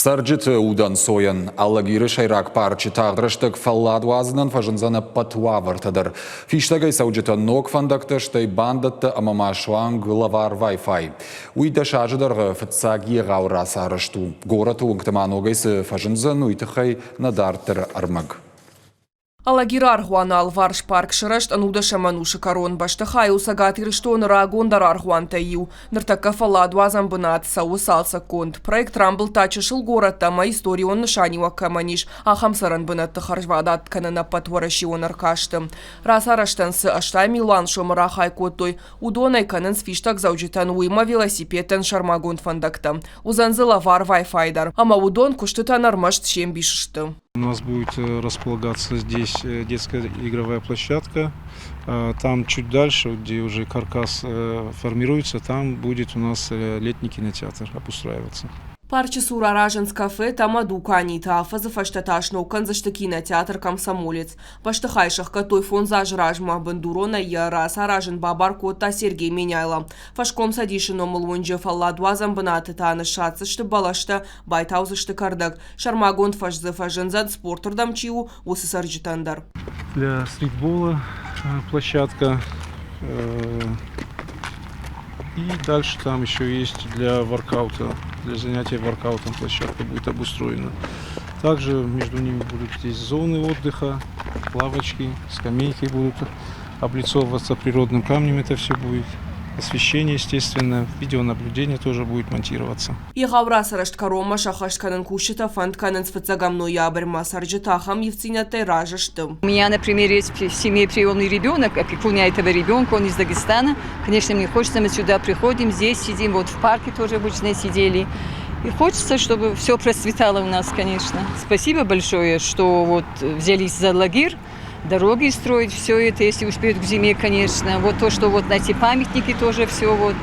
Sarjit udan soyan allagiri şayrak parçı tağdırıştık falladwazından fajınzana patwavartadır. Fiştagay savcıta nok fandaktıştay bandatta amama şuan glavar Wi-Fi. Uyda şajıdır fıtsagi gavra sarıştu. Goratu unktamanogaysı fajınzan uytıxay nadartır armag. Аллагирар хуан алварш парк шырышт ануда шаманушы корон баштыхай усагатыр штон рагондар архуан таю. Ныртака фалладвазам бынат сау салса конт. Проект рамбл тачышыл город тама историон нышанива каманиш. Ахамсаран бынат тахаржвадат канана патворашион аркаштым. Расараштансы аштай милан шомарахай котой. Удонай канан сфиштак заужитан уйма велосипеден шармагон фандакта. Узанзы лавар Wi-Fi-дар. Ама удон куштытан армашт шем бишышты. У нас будет располагаться здесь детская игровая площадка. Там чуть дальше, где уже каркас формируется, там будет у нас летний кинотеатр обустраиваться. Парчы сурараженс кафе тама дукани тафазы фаштаташно канзашты кинотеатр комсомолец. Баштыхайшах катой фон зажражма бандурона яра саражен бабар кота Сергей Меняйла. Фашком садишино мулвунже фалладвазам бынаты таны шатсышты балашта байтаузышты кардак. Шармагон фашзы фажензад спортурдам чиу усы сарджитандар. Для стритбола площадка. И дальше там еще есть для воркаута, для занятия воркаутом площадка будет обустроена. Также между ними будут здесь зоны отдыха, лавочки, скамейки будут облицовываться природным камнем, это все будет. Освещение, естественно, видеонаблюдение тоже будет монтироваться. И гавра сарашт карома шахашт канан кушита фанд канан сфацагам ноябрь масарджитахам евцинятай ражаштым. У меня, например, есть в семье приемный ребенок, опекун этого ребенка, он из Дагестана. Конечно, мне хочется, мы сюда приходим, здесь сидим, вот в парке тоже обычно сидели. И хочется, чтобы все процветало у нас, конечно. Спасибо большое, что вот взялись за лагерь. Дороги строить, все это, если успеют к зиме, конечно. Вот то, что вот на эти памятники тоже все вот,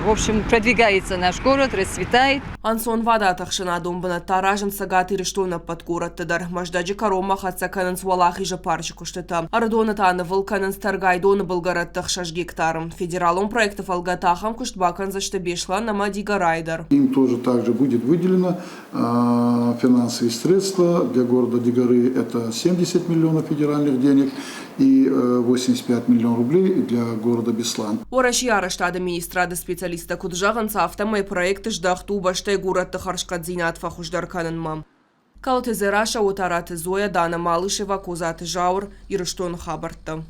в общем, продвигается наш город, расцветает. Ансон вода тахшина домбана таражен сагатыры что на под город тадар. Маждаджи корома хатса канан свалах и же парчику штата. Ардона тана вулканан старгай дона болгород тахшаш гектаром. Федералом проектов алгатахам куштбакан за что бешла на Мадига Райдер. Им тоже также будет выделено финансовые средства. Для города Дигары это 70 миллионов федеральных денег и 85 миллионов рублей для города Беслан. Ораш ярашта администрада специалиста куджаганца автомой проекты ждахту баштай город тахаршкадзинат фахуждар канан мам. Калты зераша утараты Зоя Дана Малышева Козаты Жаур и Руштон Хабарта.